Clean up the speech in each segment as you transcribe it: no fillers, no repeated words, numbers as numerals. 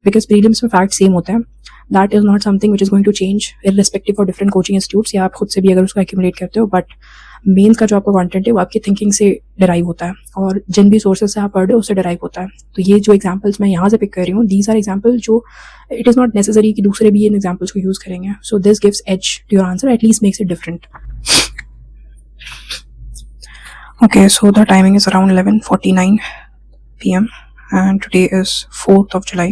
Because prelims में fact same होते हैं. That is not something which is going to change irrespective of different coaching institutes, या आप खुद से भी अगर उसको एक्यूमुलेट करते हो. बट मेंस का जो आपका कंटेंट है वो आपकी थिंकिंग से डिराइव होता है, और जिन भी सोर्सेज से आप पढ़ रहे हो उससे डिराइव होता है. तो ये जो एग्जांपल्स मैं यहाँ से पिक कर रही हूँ, दीज आर एग्जांपल जो इट इज़ नॉट नेसेसरी कि दूसरे भी इन एग्जांपल्स को यूज़ करेंगे. So this gives edge to your answer, at least makes it different. Okay, so the timing is around 11:49 p.m. and today is 4th of July,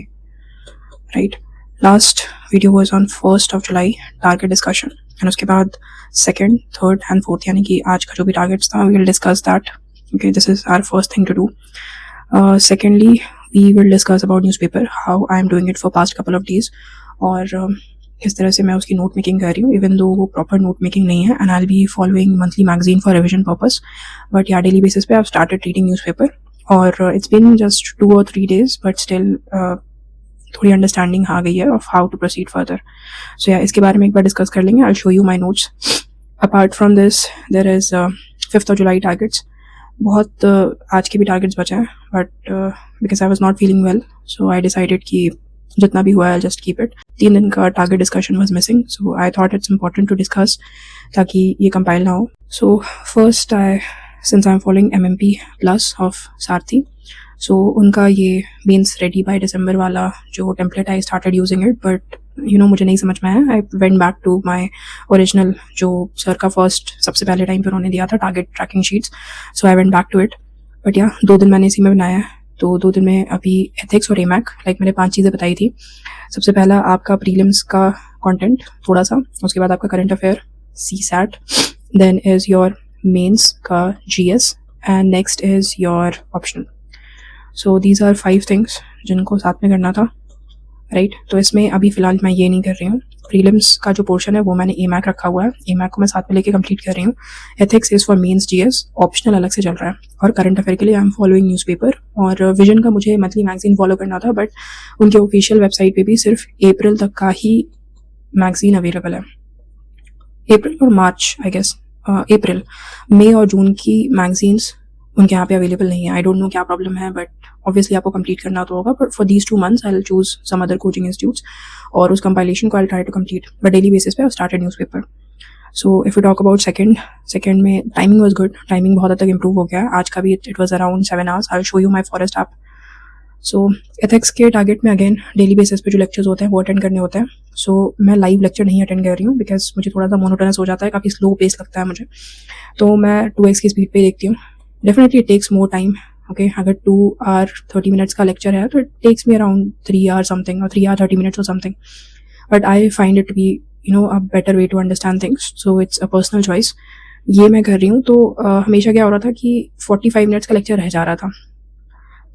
right? Last video was on 1st of July, target discussion, and उसके बाद 2nd, 3rd and 4th, यानी कि आज का जो भी targets था, we will discuss that. Okay, this is our first thing to do. Secondly, we will discuss about newspaper, how I am doing it for past couple of days, और किस तरह से मैं उसकी नोट मेकिंग कर रही हूँ, इवन दो वो प्रॉपर नोट मेकिंग नहीं है. And I will be following monthly magazine for revision purpose, but yeah daily basis पे I have started reading newspaper. और it's been just 2 or 3 days, but still थोड़ी understanding आ गई है of how to proceed further. So yeah इसके बारे में एक बार डिस्कस कर लेंगे. I will show you my notes. Apart from this there is 5th of July targets. बहुत आज के भी टारगेट्स बचे हैं, but because I was not feeling well, so I decided कि जितना भी हुआ है जस्ट कीप इट. 3 दिन का target discussion was missing, so I thought it's important to discuss ताकि ये कंपाइल ना हो. So first since I am following MMP plus of Sarathi, so उनका ये मेंस रेडी बाय दिसंबर वाला जो template I started using it, but मुझे नहीं समझ में आया. I went back to my original जो सर का फर्स्ट सबसे पहले टाइम पर उन्होंने दिया था target tracking sheets. So I went back to it, but 2 दिन मैंने इसी में बनाया है. तो 2 दिन में अभी एथिक्स और एमैक, लाइक मैंने 5 चीज़ें बताई थी. सबसे पहला आपका प्रीलिम्स का कंटेंट थोड़ा सा, उसके बाद आपका current affair CSAT, then is your mains का GS, and next is your optional. So these are 5 things जिनको साथ में करना था, राइट. तो इसमें अभी फ़िलहाल मैं ये नहीं कर रही हूँ. प्रीलिम्स का जो पोर्शन है वो मैंने एमैक रखा हुआ है, एमैक को मैं साथ में लेके कंप्लीट कर रही हूँ. Ethics is for mains GS, optional अलग से चल रहा है. और करंट अफेयर के लिए आई एम फॉलोइंग न्यूज़पेपर. और विजन का मुझे मंथली मैगजीन फॉलो करना था, बट उनके ऑफिशियल वेबसाइट पे भी सिर्फ अप्रैल तक का ही मैगजीन अवेलेबल है. अप्रैल और मार्च आई गेस, अप्रैल, मई और जून की मैगजीन्स उनके यहाँ पे अवेलेबल नहीं है. आई डोंट नो क्या प्रॉब्लम है, बट ऑब्वियसली आपको कंप्लीट करना तो होगा. But for these 2 months I will choose some other coaching institutes, और उस कंपाइलेशन को I try to complete. But daily basis पे I started newspaper. So if you talk about second में timing was good. Timing बहुत हद तक improve हो गया है. आज का भी it was around 7 hours. I will show you my Forest app. So ethics के टारगेट में अगेन डेली बेसिस पे जो लेक्चर्स होते हैं वो अटेंड करने होते हैं. सो मैं लाइव लेक्चर नहीं अटेंड कर रही हूँ, बिकॉज मुझे थोड़ा सा मोनोटोनस हो जाता है, काफ़ी स्लो पेस लगता है मुझे. तो मैं 2x की स्पीड पे देखती हूँ. Definitely it takes more time. Okay, अगर 2 hour 30 minutes का लेक्चर है तो it takes me around 3 hour something, और 3 hour 30 minutes और something. But I find it to be a better way to understand things. So it's a personal choice. ये मैं कर रही हूँ. तो हमेशा क्या हो रहा था कि 45 minutes का लेक्चर रह जा रहा था,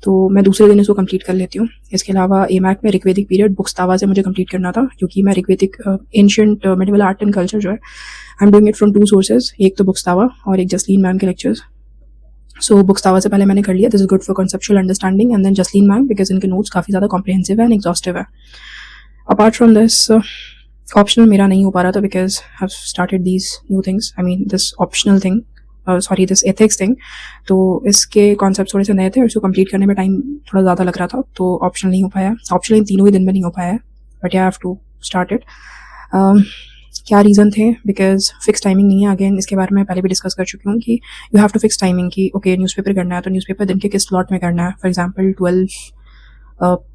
तो मैं दूसरे दिन इसको कंप्लीट कर लेती हूँ. इसके अलावा एमैक में ऋग्वेदिक पीरियड बुक्सतावा से मुझे कंप्लीट करना था, क्योंकि मैं Rigvedic ancient medieval art and culture जो है I am doing it from 2 sources, एक तो बुक्सतावा और एक जसलीन मैम के लेक्चर्स. सो बुक्सतावा से पहले मैंने कर लिया. This is good for conceptual understanding, and then Jasleen ma'am because इनके नोट्स काफ़ी ज़्यादा कॉम्प्रिहेंसिव है एंड एग्जॉस्टिव है. अपार्ट फ्रॉम दिस ऑप्शनल मेरा नहीं हो पा रहा था, because I have started these new things. I mean this optional thing, sorry this ethics thing. तो इसके कॉन्सेप्ट थोड़े से नए थे और इसको कंप्लीट करने में टाइम थोड़ा ज़्यादा लग रहा था, तो ऑप्शनल नहीं हो पाया. ऑप्शनल इन तीनों ही दिन में नहीं हो पाया है, but I have to start it. क्या रीज़न थे? बिकॉज फिक्स टाइमिंग नहीं है. अगेन इसके बारे में पहले भी डिस्कस कर चुकी हूँ कि you have to fix timing कि ओके न्यूज़पेपर करना है तो न्यूज़पेपर दिन के किस स्लॉट में करना है. For example 12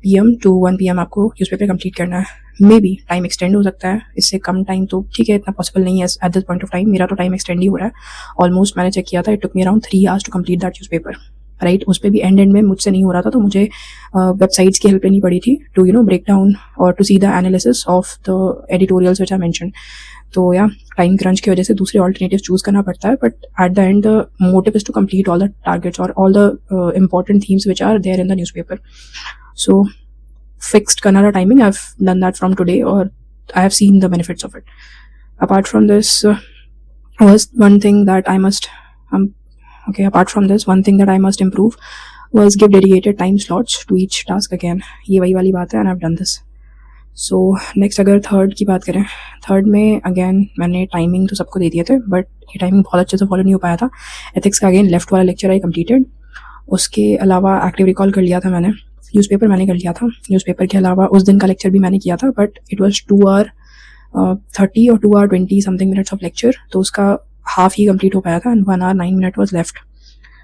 PM to 1 PM आपको न्यूज़पेपर कंप्लीट करना है. मे बी टाइम एक्सटेंड हो सकता है, इससे कम टाइम तो ठीक है, इतना पॉसिबल नहीं है at this point of time. मेरा तो टाइम एक्सटेंड ही हो रहा है. ऑलमोस्ट मैंने चेक किया था, it took me around 3 hours to complete that newspaper, right. उस पर भी एंड में मुझसे नहीं हो रहा था, तो मुझे वेबसाइट्स की हेल्प लेनी पड़ी थी टू ब्रेक डाउन और to see the analysis of the editorials which I mention. तो या टाइम क्रंच की वजह से दूसरे ऑल्टरनेटिव चूज करना पड़ता है, but at the end the motive is to complete all the targets और all the important themes which are there in the newspaper. So fixed Kannada timing, I've done that from today, or I have seen the benefits of it. Apart from this, one thing that I must improve was give dedicated time slots to each task again. ये वही वाली बात है, and I've done this. So next अगर third की बात करें, third में अगेन मैंने टाइमिंग तो सबको दे दिए थे, बट ये टाइमिंग बहुत अच्छे से फॉलो नहीं हो पाया था. एथिक्स का अगेन लेफ्ट वाला लेक्चर आई कंप्लीटेड. उसके अलावा एक्टिव रिकॉल कर लिया था मैंने. न्यूज़पेपर मैंने कर लिया था. न्यूज़पेपर के अलावा उस दिन का लेक्चर भी मैंने किया था, बट इट वॉज 2 hour 30 और 2 hour 20 something minutes of lecture. तो उसका हाफ ही कंप्लीट हो पाया था and 1 hour 9 minutes was left.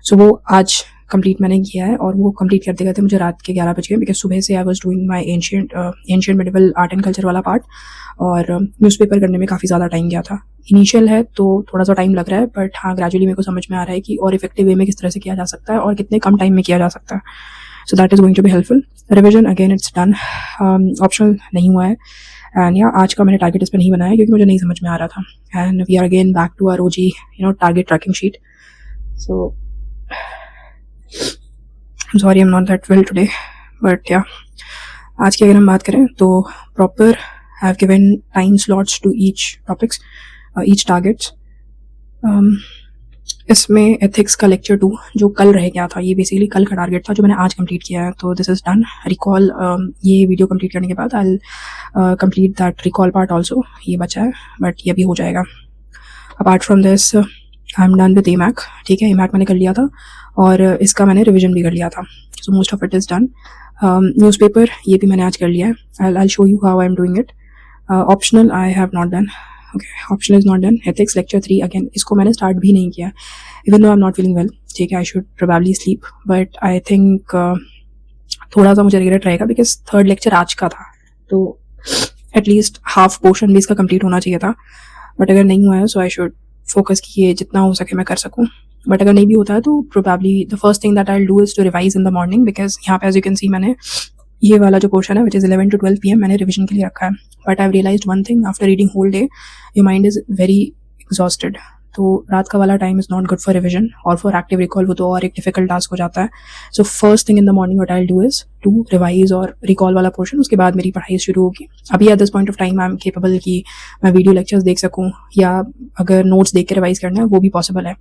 So वो आज कंप्लीट मैंने किया है, और वो कंप्लीट करते करते मुझे रात के 11 बज गए, बिकॉज सुबह से I was doing my ancient medieval art and culture वाला पार्ट, और न्यूज़पेपर करने में काफ़ी ज़्यादा टाइम गया था. इनिशियल है तो थोड़ा सा टाइम लग रहा है, बट हाँ ग्रेजुअली मेरे को समझ में आ रहा है कि और इफेक्टिव वे में किस तरह से किया जा सकता है और कितने कम टाइम में किया जा सकता है. So that is going to be helpful. Revision again it's done, optional नहीं हुआ है. एंड या आज का मैंने टारगेट इस पर नहीं बनाया क्योंकि मुझे नहीं समझ में आ रहा था. And we are again back to our OG target tracking sheet. So I'm sorry I'm not that well today, but yeah. आज की अगर हम बात करें तो proper I have given time slots to each topics, each targets. इसमें ethics का lecture 2 जो कल रह गया था, ये बेसिकली कल का टारगेट था जो मैंने आज कंप्लीट किया है. तो दिस इज़ डन. रिकॉल, ये वीडियो कंप्लीट करने के बाद I complete that recall part also. ये बचा है बट ये भी हो जाएगा. Apart from this I am done with एमैक. ठीक है, एमैक मैंने कर लिया था और इसका मैंने रिवीजन भी कर लिया था. So most of it is done. Newspaper ये भी मैंने आज कर लिया है. I show you how I am doing it. Optional I have not done. Okay, optional is not done. Ethics lecture 3 again इसको मैंने स्टार्ट भी नहीं किया, even though I am not feeling well. ठीक है, I should probably sleep, but I think थोड़ा सा मुझे रिग्रेट रहेगा बिकॉज थर्ड लेक्चर आज का था, तो एटलीस्ट हाफ पोर्शन भी इसका कंप्लीट होना चाहिए था. बट अगर नहीं हुआ है सो आई शुड फोकस किए जितना हो सके मैं कर सकूँ. बट अगर नहीं भी होता है तो probably the first thing that I will do is to revise in the morning, because यहाँ पे एज यू कैन सी मैंने ये वाला जो पोर्शन है विच इज़ 11 to 12 PM मैंने रिविजन के लिए रखा है. But I have realised one thing, after reading whole day your mind is very exhausted. तो रात का वाला time is not good for revision और फॉर एक्टिव रिकॉल. वो तो और एक डिफिकल्ट टास्क हो जाता है. So first thing in the morning what I will do is to revise और रिकॉल वाला पोर्शन. उसके बाद मेरी पढ़ाई शुरू होगी. अभी at this point of time I am capable कि मैं वीडियो लेक्चर्स देख सकूँ या अगर नोट्स देख के रिवाइज करना है वो भी पॉसिबल है,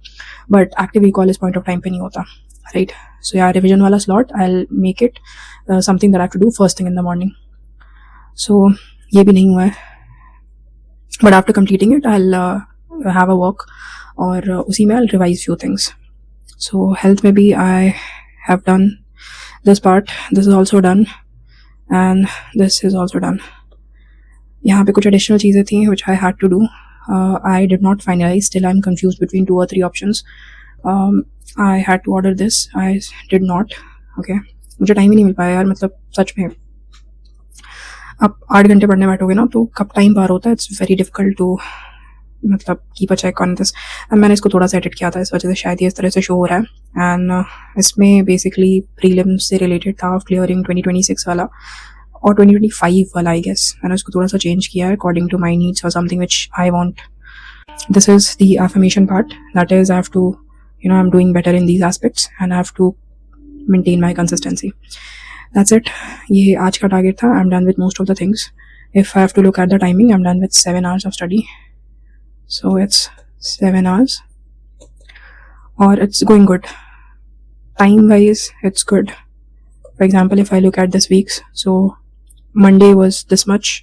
बट एक्टिव रिकॉल इस पॉइंट ऑफ टाइम पे नहीं होता. राइट. सो यार रिविजन वाला slot I will make it something that I have to do first thing in the morning. So ये भी नहीं हुआ है, but after completing it I will have a walk और उसी में I will revise few things. So health में भी I have done this part. This is also done and this is also done. यहाँ पे कुछ एडिशनल चीज़ें थी which I had to do. I did not finalize, still I am confused between 2 or 3 options. I had to order this, I did not. Okay, मुझे time ही नहीं मिल पाया यार, मतलब सच में. आप 8 घंटे पढ़ने बैठोगे ना तो कब टाइम पार होता है, इट्स वेरी डिफिकल्ट टू मतलब keep a check on this. मैंने इसको थोड़ा सा एडिट किया था, इस वजह से शायद ये इस तरह से शो हो रहा है. एंड इसमें बेसिकली प्रीलिम्स से रिलेटेड था, क्लियरिंग 2026 वाला और 2025 वाला आई गेस. मैंने उसको थोड़ा सा चेंज किया है अकॉर्डिंग टू माई नीड्स और something which I want. This is the affirmation part, that is I have to I am doing better in these aspects and I have to maintain my consistency. That's it. ये आज का target था. I'm done with most of the things. If I have to look at the timing, I'm done with 7 hours of study. So it's 7 hours. Or it's going good. Time wise, it's good. For example, if I look at this week's, so Monday was this much.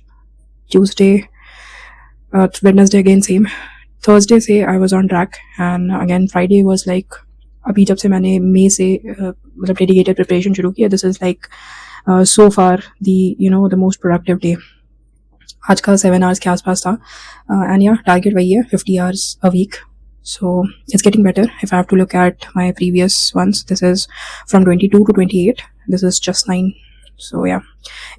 Tuesday, Wednesday again same. Thursday से I was on track. And again Friday was like, अभी जब से मैंने मई से मतलब dedicated preparation शुरू किया, this is like so far the most productive day. आज का 7 hours के आसपास था. एंड या टारगेट वही है 50 hours a week. So it's getting better. If I have to look at my previous ones, this is from 22 to 28. This is just 9. So yeah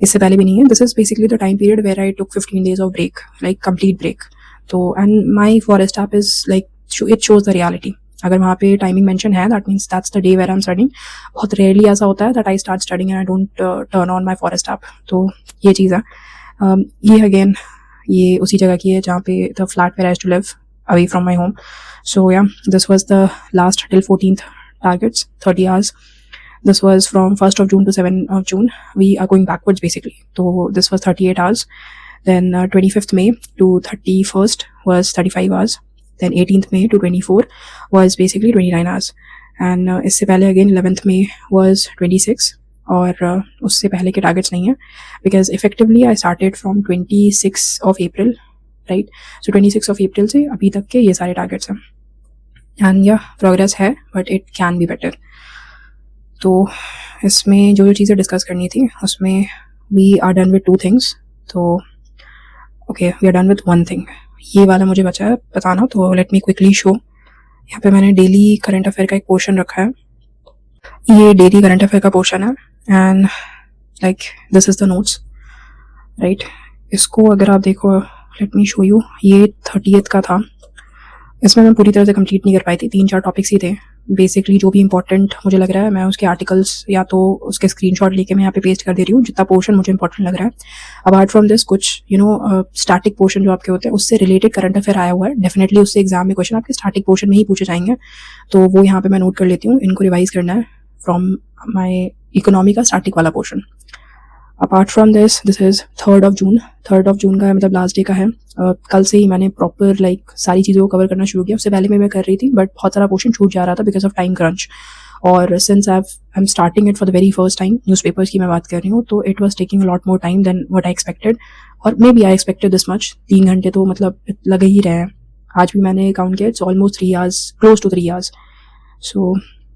इससे पहले भी नहीं है. This is basically the time period where I took 15 days of break, like complete break. तो and my Forest app is like it shows the reality. अगर वहाँ पे timing mention है, that means that's the day where I am studying. बहुत rarely ऐसा होता है that I start studying and I don't turn on my Forest app. तो ये चीज़ है. ये अगेन ये उसी जगह की है जहाँ पे the flat where I used to live away from my home. So yeah this was the last till 14th targets, 30 hours. This was from 1st of June to 7th of June. We are going backwards basically. So this was 38 hours. Then 25th May to 31st was 35 hours. Then 18th May to 24 was basically 29 hours. And इससे पहले again 11th May was 26. और उससे पहले के targets नहीं है because effectively I started from 26 of April, right? So 26 of April से अभी तक के ये सारे टारगेट्स हैं. And yeah, progress है but it can be better. तो इसमें जो चीज़ें डिस्कस करनी थी उसमें we are done with 2 things. तो okay, we are done with 1 thing. ये वाला मुझे बचा है बताना, तो लेट मी क्विकली शो। यहाँ पे मैंने डेली करंट अफेयर का एक पोर्शन रखा है। ये डेली करंट अफेयर का पोर्शन है and like this is the notes, right. इसको अगर आप देखो, लेट मी शो यू, ये 30th का था। इसमें मैं पूरी तरह से कंप्लीट नहीं कर पाई थी, 3-4 टॉपिक्स ही थे बेसिकली। जो भी इंपॉर्टेंट मुझे लग रहा है मैं उसके आर्टिकल्स या तो उसके स्क्रीनशॉट लेके मैं यहाँ पे पेस्ट कर दे रही हूँ, जितना पोर्शन मुझे इंपॉर्टेंट लग रहा है। अपार्ट फ्रॉम दिस कुछ स्टैटिक पोर्शन जो आपके होते हैं उससे रिलेटेड करंट अफेयर आया हुआ है, डेफिनेटली उससे एग्जाम में क्वेश्चन आपके स्टैटिक पोर्शन में ही पूछे जाएंगे, तो वो यहाँ पे मैं नोट कर लेती हूँ। इनको रिवाइज करना है फ्रॉम माई इकोनॉमी का स्टैटिक वाला portion. Apart from this is 3rd of June। 3rd of June का मतलब लास्ट डे का है। कल से ही मैंने प्रॉपर सारी चीज़ों को कवर करना शुरू किया। उससे पहले मैं कर रही थी बट बहुत सारा पोर्शन छूट जा रहा था बिकॉज ऑफ टाइम क्रंच। और since I am starting it for the very first time, newspapers की मैं बात कर रही हूँ, तो it was taking lot more time than what I expected. और maybe I expected this much. 3 घंटे तो मतलब लगे ही रहे हैं। आज भी मैंने काउंट किया, it's almost 3 hours, close to 3 hours। So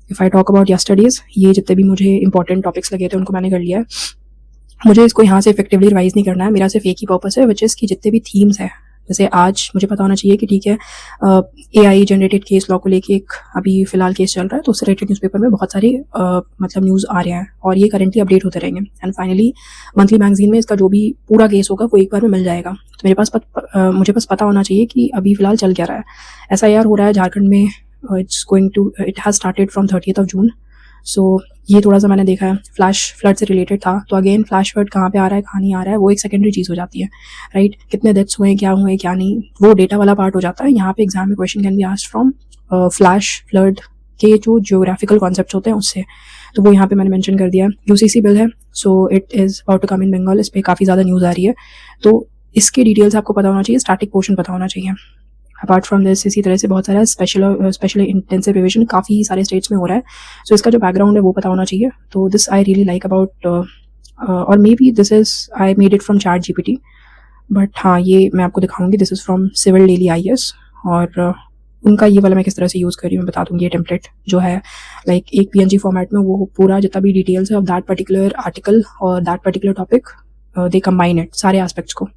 if I talk about yesterday's, ये जितने भी मुझे इंपॉर्टेंट टॉपिक्स लगे थे उनको मैंने कर लिया है। मुझे इसको यहाँ से इफेक्टिवली रिवाइज नहीं करना है, मेरा सिर्फ एक ही पर्पस है, विच इज़ कि जितने भी थीम्स हैं, जैसे आज मुझे पता होना चाहिए कि ठीक है AI जनरेटेड केस लॉ को लेके एक अभी फिलहाल केस चल रहा है, तो उससे रिलेटेड न्यूज़पेपर में बहुत सारे मतलब न्यूज़ आ रहे हैं और ये करंटली अपडेट होते रहेंगे। एंड फाइनली मंथली मैगजीन में इसका जो भी पूरा केस होगा वो एक बार में मिल जाएगा। तो मेरे पास मुझे बस पता होना चाहिए कि अभी फिलहाल चल क्या रहा है। SIR हो रहा है झारखंड में, it has started from 30th of June। सो ये थोड़ा सा मैंने देखा है। फ्लैश फ्लड से रिलेटेड था, तो अगेन फ्लैश फ्लड कहाँ पे आ रहा है कहाँ नहीं आ रहा है वो एक सेकेंडरी चीज़ हो जाती है, राइट। कितने डेथ्स हुए क्या नहीं, वो डेटा वाला पार्ट हो जाता है। यहाँ पे एग्जाम में question can be asked from flash flood के जो जियोग्राफिकल कॉन्सेप्ट होते हैं उससे, तो वो यहाँ पे मैंने मेंशन कर दिया। UCC बिल है, so it is about to come in Bengal. इस पर काफ़ी ज़्यादा न्यूज़ आ रही है, तो इसके डिटेल्स आपको पता होना चाहिए, स्टैटिक पोर्शन पता होना चाहिए। अपार्ट फ्रॉम दिस इसी तरह से बहुत सारा स्पेशल इंटेंसिव रिविजन काफ़ी सारे स्टेट्स में हो रहा है, सो इसका जो बैकग्राउंड है वो पता होना चाहिए। तो this I really like about, और maybe this is I made it from ChatGPT, but हाँ ये मैं आपको दिखाऊंगी। This is from civil daily IAS, और उनका ये वाला मैं किस तरह से यूज़ कर रही हूँ मैं बता दूँगी। ये टेम्पलेट जो है एक PNG फॉर्मेट में, वो पूरा जितना भी डिटेल्स है ऑफ दैट पर्टिकुलर आर्टिकल और that particular topic, they combine it सारे एस्पेक्ट्स को।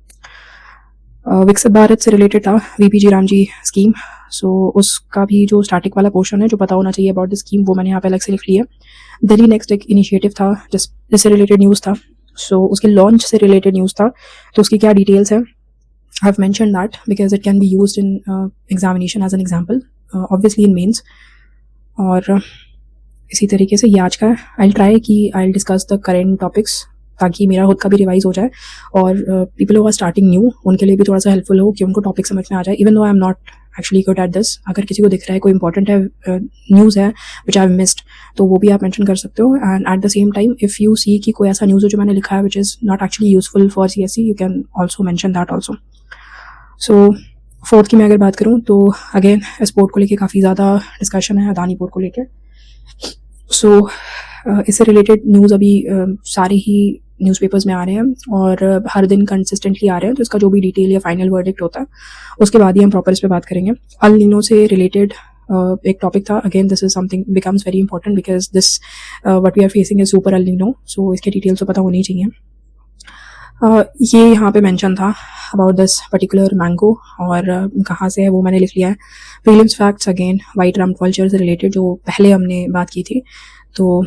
विकसित भारत से रिलेटेड था, VPG रामजी स्कीम, सो उसका भी जो स्टैटिक वाला पोर्शन है जो पता होना चाहिए अबाउट द स्कीम वो मैंने यहाँ पे अलग से लिख लिया। दिल्ली नेक्स्ट एक इनिशिएटिव था जिससे रिलेटेड न्यूज़ था, सो उसके लॉन्च से रिलेटेड न्यूज़ था, तो उसकी क्या डिटेल्स है I have mention that because it can be used in examination as an example, obviously in mains. और इसी तरीके से ये आज का आई ट्राई कि I discuss the current topics, ताकि मेरा खुद का भी रिवाइज हो जाए और people who are starting new उनके लिए भी थोड़ा सा हेल्पफुल हो कि उनको टॉपिक समझ में आ जाए। Even though I am not actually good at this, अगर किसी को दिख रहा है कोई इंपॉर्टेंट है न्यूज़ है विच आई हैव मिस्ड, तो वो भी आप मेंशन कर सकते हो। And at the same time if you see कि कोई ऐसा न्यूज़ है जो मैंने लिखा है which is not actually useful for CSE, you can also mention that also. So 4th की मैं अगर बात करूँ तो अगेन इस पोर्ट को लेके काफ़ी ज़्यादा डिस्कशन है, अदानी पोर्ट को लेकर। सो इससे रिलेटेड न्यूज़ अभी सारे ही न्यूज़पेपर्स में आ रहे हैं और हर दिन कंसिस्टेंटली आ रहे हैं, तो इसका जो भी डिटेल या फाइनल वर्डिक्ट होता है उसके बाद ही हम प्रॉपर इस पर बात करेंगे। अल नीनो से रिलेटेड एक टॉपिक था, again this is something becomes very important because this what we are facing is super El Nino, so इसके डिटेल्स तो पता होनी चाहिए। ये यहाँ पे मेंशन था अबाउट दिस पर्टिकुलर मैंगो, और कहाँ से है वो मैंने लिख लिया है। Prelims facts again white rumped vulture से रिलेटेड जो पहले हमने बात की थी, तो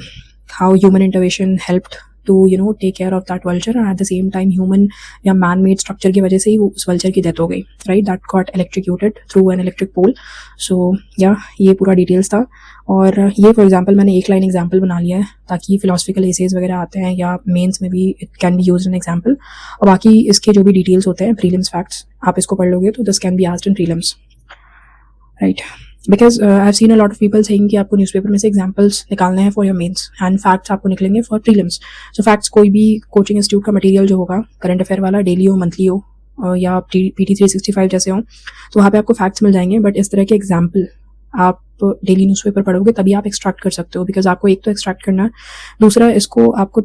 how human intervention helped to take care of that vulture, and at the same time human या man made structure की वजह से ही वो उस vulture की death हो गई, right, that got electrocuted through an electric pole। so yeah, ये पूरा details था। और ये for example मैंने एक line example बना लिया है ताकि philosophical essays वगैरह आते हैं या mains में भी it can be used in example, और बाकी इसके जो भी details होते हैं prelims facts आप इसको पढ़ लोगे तो this can be asked in prelims, right। Because I have seen a lot of people saying कि आपको न्यूज़पेपर में से एग्जाम्पल्स निकालने हैं for your mains and facts आपको निकलेंगे फॉर प्रीलिम्स। सो फैक्ट्स कोई भी कोचिंग इंस्टीट्यूट का मटेरियल जो होगा करंट अफेयर वाला, डेली हो मंथली हो या PT 365 जैसे हो, तो वहाँ पे आपको फैक्ट्स मिल जाएंगे। बट इस तरह के एग्जाम्पल आप डेली न्यूज़पेपर पढ़ोगे तभी आप एक्सट्रैक्ट कर सकते हो, बिकॉज आपको एक तो एक्सट्रैक्ट करना है, दूसरा इसको आपको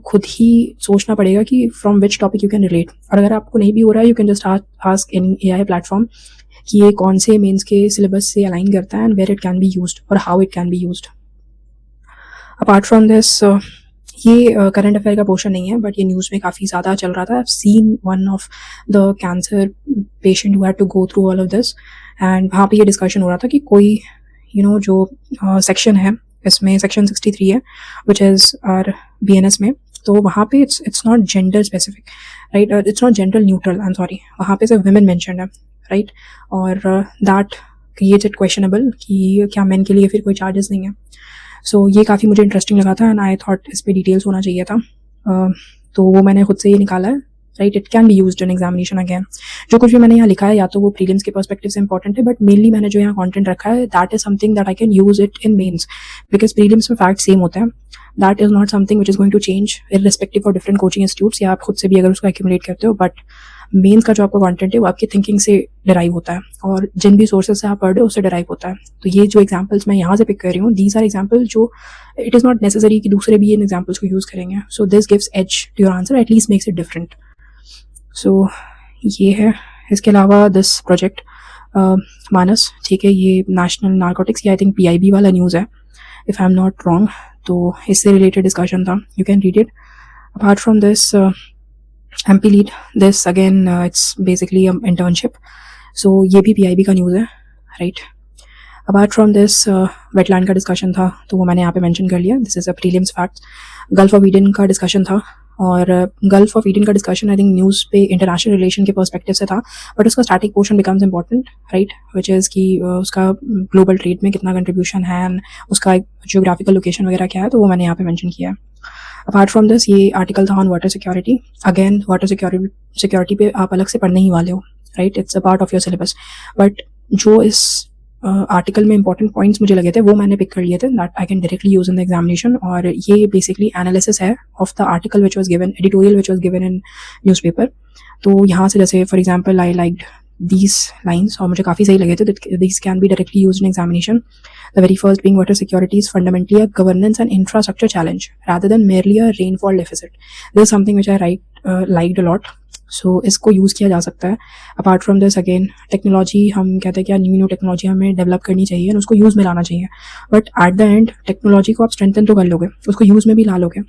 खुद ही सोचना पड़ेगा कि from which topic you can relate. और अगर आपको नहीं भी हो रहा है you can just ask any AI platform कि ये कौन से मेंस के सिलेबस से अलाइन करता है and where it can be used और how it can be used. Apart from this, ये करंट अफेयर का पोर्शन नहीं है, बट ये न्यूज़ में काफ़ी ज़्यादा चल रहा था. I have seen one of the cancer patient who had to go through all of this, and वहाँ पे ये डिस्कशन हो रहा था कि कोई जो सेक्शन है, इसमें सेक्शन 63 है, विच इज़ आर BNS में. तो वहाँ पे it's not gender specific, right, it's not gender neutral, I am sorry, वहाँ पे सिर्फ विमेन मेंशन्ड है, राइट. और दैट क्रिएटेड क्वेश्चनेबल कि क्या मेन के लिए फिर कोई चार्जेस नहीं है. सो ये काफ़ी मुझे इंटरेस्टिंग लगा था, एंड आई थॉट इस पर डिटेल्स होना चाहिए था. तो वो मैंने खुद से ये निकाला है, right. It can be used in examination again. जो कुछ भी मैंने यहाँ लिखा है या तो वो प्रीलिम्स के पर्सपेक्टिव से इंपॉर्टेंट है, बट मेनली मैंने जो यहाँ कंटेंट रखा है, that is something that I can use it in mains, because prelims में फैक्ट सेम होता है. That is not something which is going to change irrespective of different coaching institutes, या आप खुद से भी अगर उसको एक्यूमुलेट करते हो. बट मेन्स का जो आपका कंटेंट है वो आपकी थिंकिंग से डिराइव होता है, और जिन भी सोर्सेज से आप पढ़ रहे हो उससे डिराइव होता है. तो ये जो एग्जाम्पल्स मैं यहाँ से पिक कर रही हूँ, दीज आर एग्जाम्पल जो इट इज़ नॉट नेसेसरी कि दूसरे भी इन एग्जाम्पल्स को यूज़ करेंगे. So this gives edge to your answer, at least makes it different. So ये है. इसके अलावा दिस प्रोजेक्ट मानस, ठीक है, ये नेशनल नारकोटिक्स, ये आई थिंक PIB वाला न्यूज़ है if I am not wrong. तो इससे रिलेटेड डिस्कशन था, you can read it. Apart from this, MP lead, this again it's basically internship. सो ये भी PIB का न्यूज़ है, right. Apart from this, wetland का डिस्कशन था, तो वो मैंने यहाँ पे मेंशन कर लिया. This is a prelims fact. Gulf of Aden का डिस्कशन था, और गल्फ ऑफ ईडन का डिस्कशन आई थिंक न्यूज़ पे इंटरनेशनल रिलेशन के पर्सपेक्टिव से था, बट उसका static portion becomes important, right, which is कि उसका ग्लोबल ट्रेड में कितना कंट्रीब्यूशन है, एंड उसका जियोग्राफिकल लोकेशन वगैरह क्या है, तो वो मैंने यहाँ पे मेंशन किया है. अपार्ट फ्रॉम दिस, ये आर्टिकल था on water security. Again water security पे आप अलग से पढ़ने ही वाले हो, right, it's a part of your syllabus. But जो इस आर्टिकल में इंपॉर्टेंट पॉइंट्स मुझे लगे थे वो मैंने पिक कर लिए थे, that I can directly use in the examination. और ये बेसिकली एनालिसिस है of the article which was given, editorial which was given in newspaper. तो यहाँ से जैसे for example I liked these lines और मुझे काफ़ी सही लगे थे, that these can be directly used in examination. The very first being water security is fundamentally a governance and infrastructure challenge rather than merely a rainfall deficit. This is something which I liked a lot. So इसको use किया जा सकता है. Apart from this again technology, हम कहते हैं कि new technology हमें डेवलप करनी चाहिए और उसको यूज़ में लाना चाहिए. But at the and technology को आप स्ट्रेंथन तो कर लोगे, उसको यूज़ में भी ला लोगे,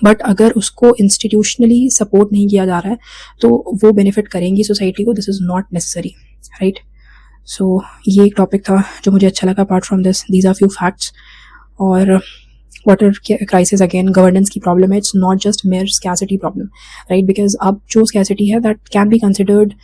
बट अगर उसको इंस्टीट्यूशनली सपोर्ट नहीं किया जा रहा है तो वो बेनिफिट करेंगी सोसाइटी को. This is not necessary, right. So ये एक टॉपिक था जो मुझे अच्छा लगा. Apart from this, these are few facts. और वाटर क्राइसिस अगेन गवर्नेंस की प्रॉब्लम है. It's not just mere scarcity problem, right, because अब जो स्कैसिटी है that can be considered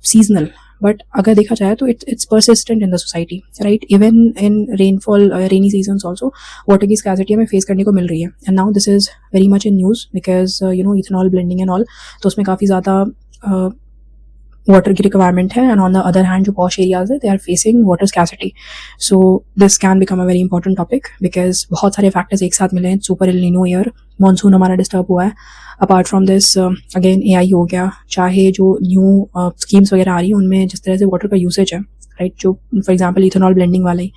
seasonal, but अगर देखा जाए तो it's persistent in the society, right. Even in rainfall, rainy seasons also water की स्कैसिटी हमें फेस करने को मिल रही है. And now this is very much in news because ethanol blending and all, तो उसमें काफ़ी ज़्यादा वाटर की रिक्वायरमेंट है. And on the other hand जो पॉश एरियाज है they are facing water scarcity. So this can become a very important topic because बहुत सारे फैक्टर्स एक साथ मिले हैं. Super El Nino year, monsoon हमारा डिस्टर्ब हुआ है. Apart from this again AI हो गया, चाहे जो न्यू स्कीम्स वगैरह आ रही हैं उनमें जिस तरह से वाटर का यूसेज है, राइट, जो फॉर एग्जाम्पल इथेनॉल ब्लेंडिंग वाले,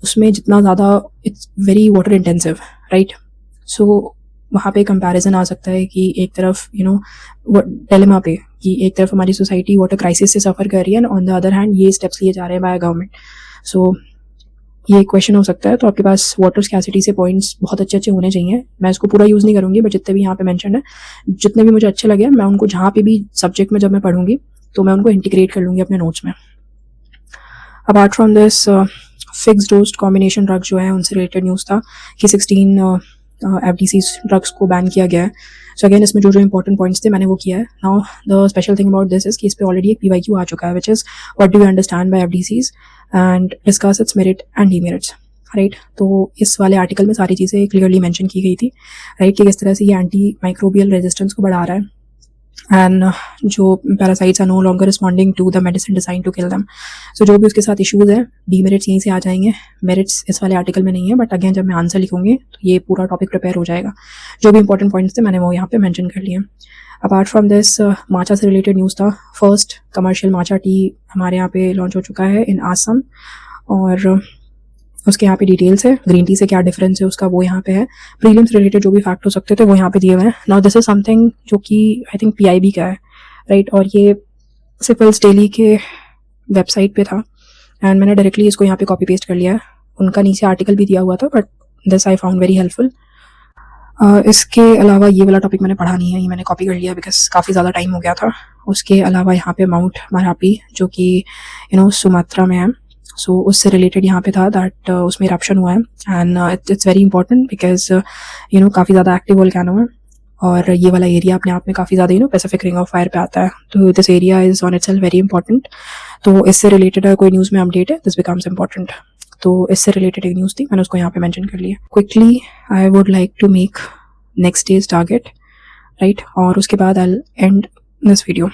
उसमें जितना ज़्यादा it's very water intensive, right. So वहाँ पे कंपैरिजन आ सकता है कि एक तरफ डिलेमा पे कि एक तरफ हमारी सोसाइटी वाटर क्राइसिस से सफ़र कर रही है, ऑन द अदर हैंड ये स्टेप्स लिए जा रहे हैं बाय गवर्नमेंट. सो ये क्वेश्चन हो सकता है. तो आपके पास वाटर स्कैसिटी से पॉइंट्स बहुत अच्छे होने चाहिए. मैं इसको पूरा यूज़ नहीं करूँगी, बट जितने भी यहाँ पे मेंशन है, जितने भी मुझे अच्छे लगे, मैं उनको जहाँ पे भी सब्जेक्ट में जब मैं पढ़ूंगी तो मैं उनको इंटीग्रेट कर लूँगी अपने नोट्स में. Apart from this, fixed dose combination drug जो है उनसे रिलेटेड न्यूज़ था कि 16 FDC ड्रग्स को बैन किया गया है. सो अगेन इसमें जो इंपॉर्टेंट पॉइंट्स थे मैंने वो किया है. Now the special thing about this is कि इस पे ऑलरेडी एक PYQ आ चुका है, which is what do you understand by FDCs and discuss it's merit and demerits, right. तो इस वाले आर्टिकल में सारी चीज़ें क्लियरली मेंशन की गई थी, राइट, कि किस तरह से ये एंटी माइक्रोबियल रेजिस्टेंस को बढ़ा रहा है एंड जो parasites are no longer responding to the medicine design to kill them. So जो भी उसके साथ इशूज़ हैं, डीमेरिट्स यहीं से आ जाएंगे, मेरिट्स इस वाले आर्टिकल में नहीं है, बट अगेन जब मैं आंसर लिखूंगी तो ये पूरा टॉपिक प्रिपेयर हो जाएगा. जो भी इंपॉर्टेंट पॉइंट्स थे मैंने वो यहाँ पे मेंशन कर लिए. अपार्ट फ्रॉम दिस, माचा से रिलेटेड न्यूज़ था. फर्स्ट कमर्शियल माचा टी हमारे यहाँ पे लॉन्च हो चुका है इन आसम, और उसके यहाँ पे डिटेल्स है. ग्रीन टी से क्या डिफरेंस है उसका वो यहाँ पे है. प्रीलिम्स रिलेटेड जो भी फैक्ट हो सकते थे वो यहाँ पे दिए हुए हैं. नाउ दिस इज समथिंग जो कि आई थिंक PIB का है, राइट, और ये सिपल्स डेली के वेबसाइट पे था एंड मैंने डायरेक्टली इसको यहाँ पे कॉपी पेस्ट कर लिया है. उनका नीचे आर्टिकल भी दिया हुआ था, but this I found very helpful. इसके अलावा ये वाला टॉपिक मैंने पढ़ा नहीं है, ये मैंने कॉपी कर लिया बिकॉज काफ़ी ज़्यादा टाइम हो गया था। उसके अलावा यहाँ पे माउंट मरापी जो कि सुमात्रा में है, सो उससे रिलेटेड यहाँ पे था दैट उसमें इरप्शन हुआ है and it's very important because काफ़ी ज़्यादा एक्टिव वोल्केनो है और ये वाला एरिया अपने आप में काफ़ी ज़्यादा पैसिफिक रिंग ऑफ फायर पे आता है, तो this area is on itself very important. तो इससे रिलेटेड कोई न्यूज़ में अपडेट है, दिस बिकम्स इंपॉर्टेंट। तो इससे रिलेटेड एक न्यूज़ थी, मैंने उसको यहाँ पे मेंशन कर लिया। Quickly I would like to make next day's target, right, और उसके बाद आई एंड दिस वीडियो।